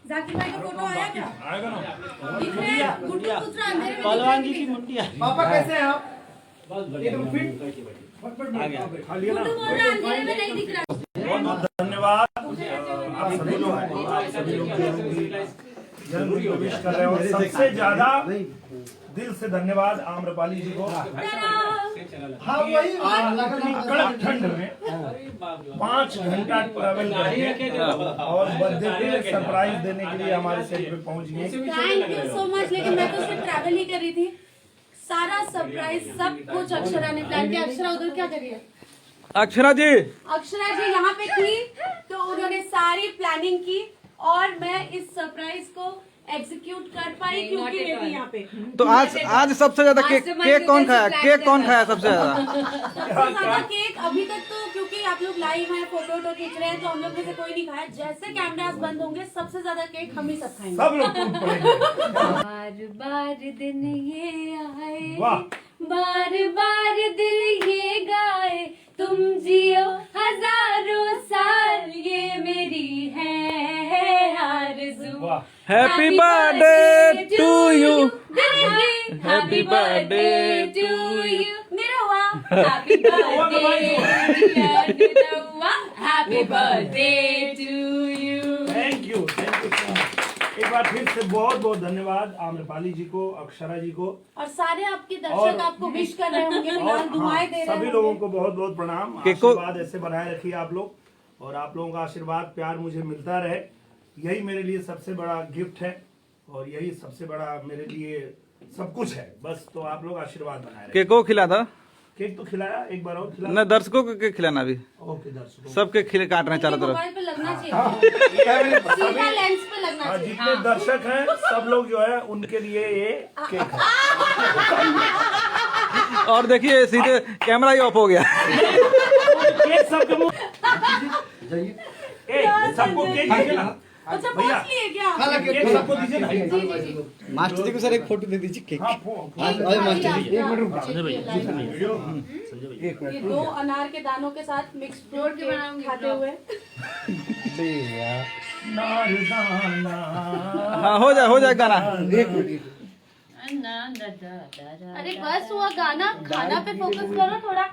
जाकिर भाई का फोटो आया क्या? आएगा ना। दिख रहे हैं? गुड्डू पूछ रहा है अंधेरे में। पहलवान जी की मुंडिया। पापा कैसे हैं आप? एकदम फिट। आ गया। खा लिया ना। गुड्डू बोल रहा है अंधेरे में नहीं दिख रहा। बहुत बहुत धन्यवाद आप सभी लोग जन्मदिन को विश कर रहे हो। सबसे ज्यादा दिल से धन्यवाद आम्रपाली जी को। हाँ वही इतनी कड़क ठंड में 5 घंटा ट्रैवल करके और बर्थडे पे सरप्राइज देने के लिए हमारे सेट पे पहुंच गए। Thank you so much. लेकिन मैं तो सिर्फ ट्रैवल ही कर रही थी। सारा सरप्राइज सब कुछ अक्षरा ने प्लान किया। अक्षरा उधर क्या कर रही है? अक्षरा जी यहाँ पे थी तो उन्होंने सारी प्लानिंग की और मैं इस सरप्राइज को एग्जीक्यूट कर पाई क्योंकि मैं थी यहाँ पे। तो आज सबसे ज्यादा केक कौन खाया? केक कौन खाया सबसे ज्यादा? सबसे ज्यादा केक अभी तक तो क्योंकि आप लोग लाइव हैं, फोटो खींच रहे हैं, तो हम लोग में से कोई नहीं खाया। जैसे कैमरास बंद होंगे सबसे ज्यादा केक हम ही सब खाएंगे। सब लोग टूट पड़ेंगे। बार बार दिन ये आए, वाह। बार बार दिल ये गाए, तुम जियो हजारों साल, ये मेरी है आरज़ू। वाह। Happy birthday to you. Happy birthday to you. मेरा हुआ happy birthday, happy birthday to you. Thank you एक बार फिर से बहुत बहुत धन्यवाद आम्रपाली जी को, अक्षरा जी को और सारे आपके दर्शक आपको विश कर रहे होंगे, फिलहाल दुआएं दे रहे सभी होंगे। लोगों को बहुत बहुत प्रणाम। आशीर्वाद ऐसे बनाए रखिए आप लोग और आप लोगों का आशीर्वाद प्यार मुझे मिलता रहे। यही मेरे लिए सबसे बड़ा गिफ्ट है और यही सबसे बड़ा मेरे लिए सब कुछ है। बस तो आप लोग आशीर्वाद बनाए रखें। केक को खिला था? केक तो खिलाया, एक बार और खिला। न दर्शकों को केक खिलाना अभी। ओके दर्शकों सबके खिले काट रहे हैं चारों तरफ। मोबाइल पे लगना चाहिए, सीधा लेंस पे लगना चाहिए। जितने दर्शक हैं सब लोग जो है उनके लिए ये केक है। और देखिए सीधे कैमरा ही ऑफ हो गया। केक सबके मुंह सबको केक दीजिए ना अच्छा भैया। पहुंच लिए क्या? केक सबको दीजिए ना। जी जी जी। मास्टर जी को सर एक फोटो दे दीजिए केक। हाँ, अरे मास्टर जी एक मिनट ये 2 अनार के दानों के साथ मिक्स फ्रूट के खाते हुए। हाँ हो जाए गाना। अरे बस हुआ गाना, खाना पे फोकस करो थोड़ा।